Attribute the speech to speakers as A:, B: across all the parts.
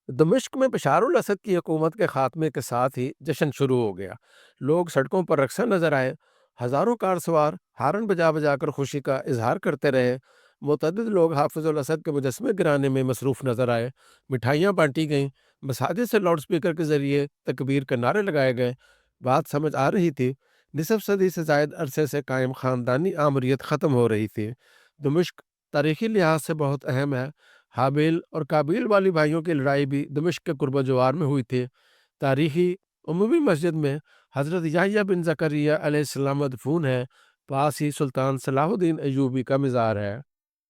A: दमिश्क में बशार अल असद की हुकूमत के खात्मे के साथ ही जश्न शुरू हो गया। लोग सड़कों पर रक्सा नजर आए। हजारों कार सवार हारन बजा बजा कर खुशी का इजहार करते रहे। मुतअद्दिद लोग हाफिज उल असद के मुजस्मे गिराने में मसरूफ नजर आए। मिठाइयाँ बांटी गईं। मसाजिद से लाउड स्पीकर के जरिए तकबीर के नारे लगाए गए। बात समझ आ रही थी। निसफ सदी से जायद अरसे से कायम खानदानी आमरीत ख़त्म हो रही थी। दमिश्क तारीखी लिहाज से बहुत अहम है। हाबिल और काबिल वाली भाइयों की लड़ाई भी दमिश्क के कुर्ब जवार में हुई थी। तारीखी उमवी मस्जिद में हज़रत याह्या बिन ज़करिया अलैहिस्सलाम मदफून है। पास ही सुल्तान सलाहुद्दीन अय्यूबी का मज़ार है।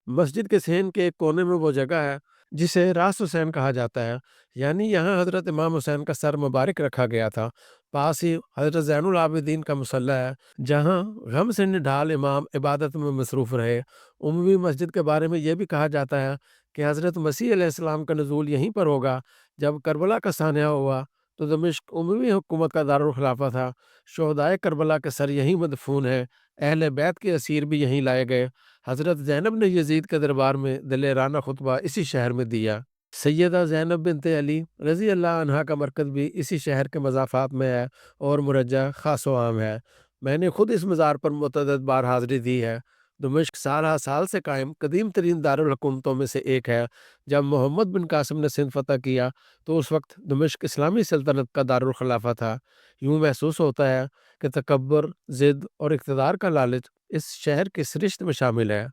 A: मस्जिद के सहन के एक कोने में वो जगह है जिसे रास हुसैन कहा जाता है, यानी यहाँ हजरत इमाम हुसैन का सर मुबारक रखा गया था। पास ही हजरत ज़ैनुल आबिदीन का मुसल्ला है, जहाँ गम से निढाल इमाम इबादत में मसरूफ़ रहे। उमवी मस्जिद के बारे में यह भी कहा जाता है कि हजरत मसीह अलैहिस्सलाम का नज़ूल यहीं पर होगा। जब करबला का सानिया हुआ तो दमिश्क उमवी हुकूमत का दारुल खिलाफा था। शोहदाए करबला के सर यहीं मदफून है। अहले बैत के असीर भी यहीं लाए गए। हज़रत ज़ैनब ने यज़ीद के दरबार में दिलेराना खुतबा इसी शहर में दिया। सैयदा ज़ैनब बिनते अली रज़ी अल्लाह अन्हा का मरकज़ भी इसी शहर के मज़ाफ़ात में है और मुरज्जा ख़ास व आम है। मैंने खुद इस मज़ार पर मुतअद्दिद बार हाज़िरी दी है। दमिश्क साल हा साल से कायम कदीम तरीन दारुल हुकूमतों में से एक है। जब मोहम्मद बिन कासिम ने सिंध फ़तह किया तो उस वक्त दमिश्क इस्लामी सल्तनत का दारुल खिलाफा था। यूँ महसूस होता है कि तकब्बुर, ज़िद और इक़्तिदार का लालच इस शहर की सरिश्त में शामिल है।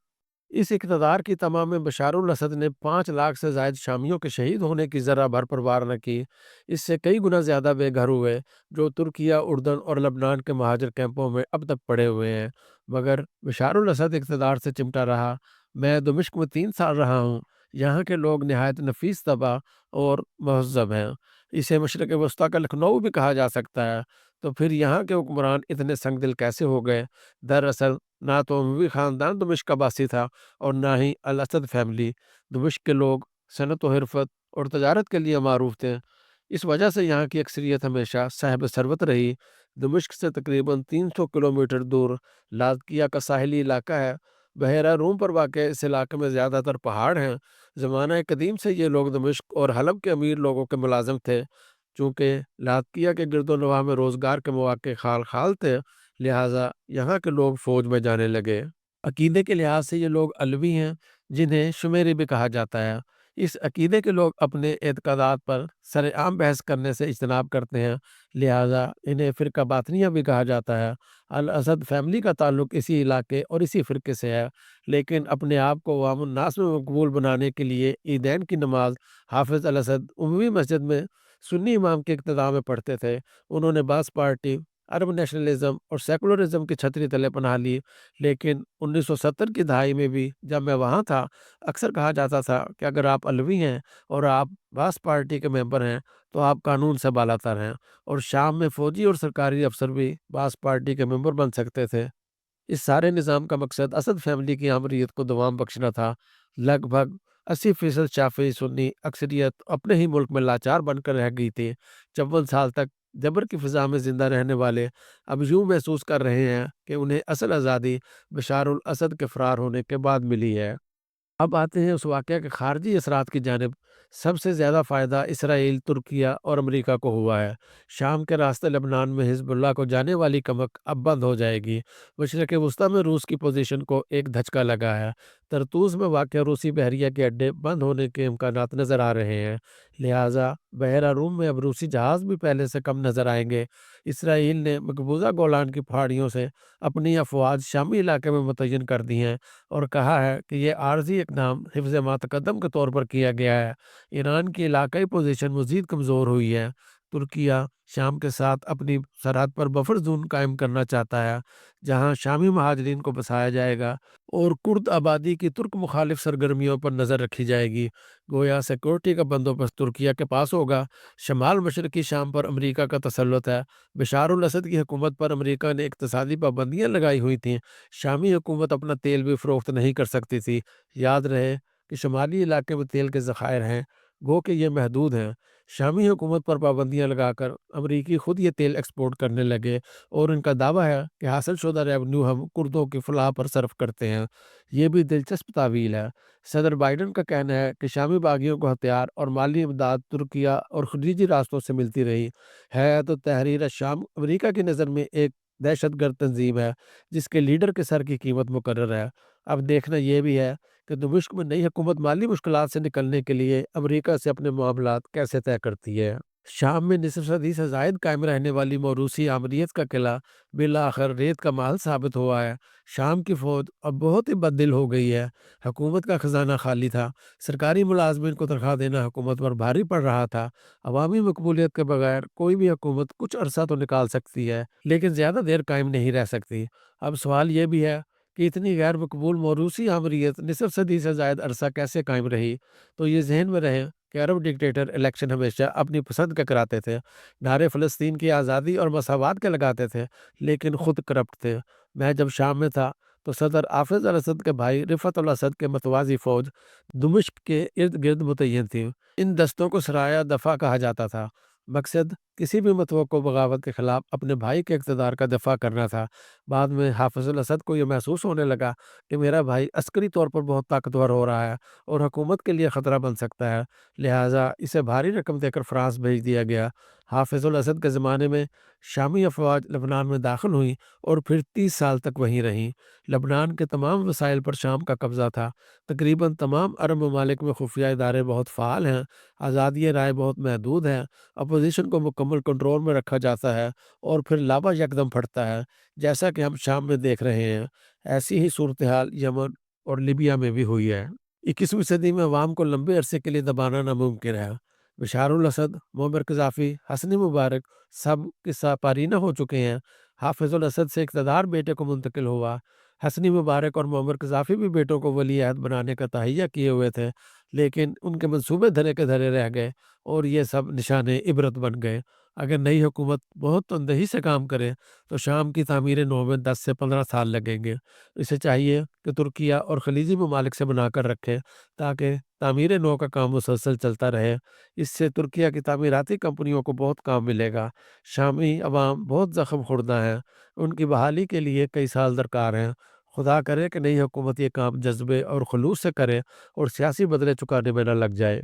A: इस इक़्तिदार की तमा में बशार अल असद ने 5 लाख से ज़ायद शामियों के शहीद होने की ज़रा भर परवाह न की। इससे कई गुना ज़्यादा बेघर हुए, जो तुर्किया, उर्दन और लबनान के महाजिर कैंपों में अब तक पड़े हुए हैं। मगर बशार अल असद इक़्तिदार से चिमटा रहा। मैं दमिश्क में 3 साल रहा हूँ। यहाँ के लोग नहायत नफीस तबा और महज़्ज़ब हैं। इसे मशरिक़ वस्ता का लखनऊ भी कहा जा सकता है। तो फिर यहाँ के हुक्मरान इतने संगदिल कैसे हो गए? दरअसल ना तो अमवी ख़ानदान दमिश्क का बासी था और ना ही अल असद फैमिली। दमिश्क के लोग सनत व हिरफत और तजारत के लिए मारूफ थे। इस वजह से यहाँ की अक्सरियत हमेशा साहिब सरवत रही। दमिश्क से तकरीबन 300 किलोमीटर दूर लाज़किया का साहिली इलाका है। बहरा रूम पर वाक़ इस इलाके में ज़्यादातर पहाड़ हैं। ज़माना कदीम से ये लोग दमिश्क और हलब के अमीर लोगों के मुलाजिम थे। चूँकि लाज़किया के गिरदोनवाह में रोज़गार के मौक़े खाल खाल थे, लिहाजा यहाँ के लोग फ़ौज में जाने लगे। अकीदे के लिहाज से ये लोग अलवी हैं, जिन्हें शुमेरी भी कहा जाता है। इस अकीदे के लोग अपने एतक़ादात पर सरेआम बहस करने से इज्तनाब करते हैं, लिहाजा इन्हें फ़िरका बातिनिया भी कहा जाता है। अल असद फैमिली का ताल्लुक इसी इलाके और इसी फ़िरके से है, लेकिन अपने आप को अवामुन्नास में मकबूल बनाने के लिए ईदैन की नमाज हाफिज़ अल असद उमवी मस्जिद में सुन्नी इमाम के इक़्तिदा में पढ़ते थे। उन्होंने बास पार्टी, अरब नेशनलिज़्म और सेकुलरिज़्म की छतरी तले पनाह ली। लेकिन 1970 की दहाई में भी जब मैं वहाँ था, अक्सर कहा जाता था कि अगर आप अलवी हैं और आप बास पार्टी के मेंबर हैं, तो आप कानून से बालातर हैं। और शाम में फ़ौजी और सरकारी अफ़सर भी बास पार्टी के मेंबर बन सकते थे। इस सारे निज़ाम का मकसद असद फैमिली की आमरीत को दवाम बख्शना था। लगभग 80% शाफ़िई सुन्नी अक्सरियत अपने ही मुल्क में लाचार बनकर रह गई थी। 54 साल तक जबर की फ़िज़ा में ज़िंदा रहने वाले अब यूँ महसूस कर रहे हैं कि उन्हें असल आज़ादी बशार उल असद के फ़रार होने के बाद मिली है। अब आते हैं उस वाक़या के ख़ारजी असरात की जानिब। सबसे ज़्यादा फ़ायदा इसराइल, तुर्किया और अमरीका को हुआ है। शाम के रास्ते लबनान में हिज़्बुल्लाह को जाने वाली कमक अब बंद हो जाएगी। मशरिक़ वुस्ता में रूस की पोजीशन को एक धचका लगा है। तरतूज़ में वाक़या रूसी बहरिया के अड्डे बंद होने के इम्कानात नज़र आ रहे हैं। लिहाजा बहरा रूम में अब रूसी जहाज़ भी पहले से कम नज़र आएंगे। इसराइल ने मकबूजा गोलान की पहाड़ियों से अपनी अफ़वाज शामी इलाके में मुतय्यन कर दी हैं और कहा है कि ये आर्जी इक़दाम हिफ़्ज़ मातक़द्दम के तौर पर किया गया है। ईरान की इलाकाई पोजीशन मज़ीद कमज़ोर हुई है। तुर्किया शाम के साथ अपनी सरहद पर बफर ज़ोन कायम करना चाहता है, जहाँ शामी महाजरीन को बसाया जाएगा और कुर्द आबादी की तुर्क मुखालिफ सरगर्मियों पर नज़र रखी जाएगी। गोया सिक्योरिटी का बंदोबस्त तुर्किया के पास होगा। शमाल मशरकी शाम पर अमरीका का तसल्लुत है। बशार उल असद की हुकूमत पर अमरीका ने इक़्तिसादी पाबंदियाँ लगाई हुई थीं। शामी हुकूमत अपना तेल भी फ़रोख्त नहीं कर सकती थी। याद रहे कि शुमाली इलाके में तेल के ज़खायर हैं। گو کہ یہ محدود ہیں۔ شامی حکومت پر پابندیاں لگا کر امریکی خود یہ تیل ایکسپورٹ کرنے لگے، اور ان کا دعویٰ ہے کہ حاصل شدہ ریونیو ہم کردوں کی فلاح پر صرف کرتے ہیں۔ یہ بھی دلچسپ تعویل ہے۔ صدر بائیڈن کا کہنا ہے کہ شامی باغیوں کو ہتھیار اور مالی امداد ترکیہ اور خلیجی راستوں سے ملتی رہی ہے، تو تحریر شام امریکہ کی نظر میں ایک دہشت گرد تنظیم ہے جس کے لیڈر کے سر کی قیمت مقرر ہے۔ اب دیکھنا یہ بھی ہے کہ دمشق میں نئی حکومت مالی مشکلات سے نکلنے کے لیے امریکہ سے اپنے معاملات کیسے طے کرتی ہے۔ شام میں نصف صدی سے زائد قائم رہنے والی موروثی آمریت کا قلعہ بالآخر ریت کا محل ثابت ہوا ہے۔ شام کی فوج اب بہت ہی بددل ہو گئی ہے۔ حکومت کا خزانہ خالی تھا، سرکاری ملازمین کو تنخواہ دینا حکومت پر بھاری پڑ رہا تھا۔ عوامی مقبولیت کے بغیر کوئی بھی حکومت کچھ عرصہ تو نکال سکتی ہے، لیکن زیادہ دیر قائم نہیں رہ سکتی۔ اب سوال یہ بھی ہے کہ اتنی غیر مقبول موروثی آمریت نصف صدی سے زائد عرصہ کیسے قائم رہی؟ تو یہ ذہن میں رہے کہ عرب ڈکٹیٹر الیکشن ہمیشہ اپنی پسند کا کراتے تھے، نعرے فلسطین کی آزادی اور مساوات کے لگاتے تھے، لیکن خود کرپٹ تھے۔ میں جب شام میں تھا تو صدر حافظ الاسد کے بھائی رفعت الاسد کے متوازی فوج دمشق کے ارد گرد متعین تھی۔ ان دستوں کو سرایہ دفاع کہا جاتا تھا۔ مقصد کسی بھی متوقع بغاوت کے خلاف اپنے بھائی کے اقتدار کا دفاع کرنا تھا۔ بعد میں حافظ الاسد کو یہ محسوس ہونے لگا کہ میرا بھائی عسکری طور پر بہت طاقتور ہو رہا ہے اور حکومت کے لیے خطرہ بن سکتا ہے، لہٰذا اسے بھاری رقم دے کر فرانس بھیج دیا گیا۔ حافظ الاسد کے زمانے میں شامی افواج لبنان میں داخل ہوئیں اور پھر 30 سال تک وہیں رہیں۔ لبنان کے تمام وسائل پر شام کا قبضہ تھا۔ تقریباً تمام عرب ممالک میں خفیہ ادارے بہت فعال ہیں، آزادی رائے بہت محدود ہے، اپوزیشن کو مکمل کنٹرول میں رکھا جاتا ہے، اور پھر لابا یکدم پھٹتا ہے، جیسا کہ ہم شام میں دیکھ رہے ہیں۔ ایسی ہی صورتحال یمن اور لیبیا میں بھی ہوئی ہے۔ 21ویں صدی میں عوام کو لمبے عرصے کے لیے دبانا ناممکن ہے۔ بشار الاسد، معمر قذافی، حسنی مبارک سب قصہ پارینہ ہو چکے ہیں۔ حافظ الاسد سے اقتدار بیٹے کو منتقل ہوا۔ حسنی مبارک اور معمر قذافی بھی بیٹوں کو ولی عہد بنانے کا تہیہ کیے ہوئے تھے، لیکن ان کے منصوبے دھرے کے دھرے رہ گئے اور یہ سب نشان عبرت بن گئے۔ اگر نئی حکومت بہت تندہی سے کام کرے تو شام کی تعمیر نو میں 10 سے 15 سال لگیں گے۔ اسے چاہیے کہ ترکیہ اور خلیجی ممالک سے بنا کر رکھے تاکہ تعمیر نو کا کام مسلسل چلتا رہے۔ اس سے ترکیہ کی تعمیراتی کمپنیوں کو بہت کام ملے گا۔ شامی عوام بہت زخم خوردہ ہیں، ان کی بحالی کے لیے کئی سال درکار ہیں۔ خدا کرے کہ نئی حکومت یہ کام جذبے اور خلوص سے کرے اور سیاسی بدلے چکانے میں نہ لگ جائے۔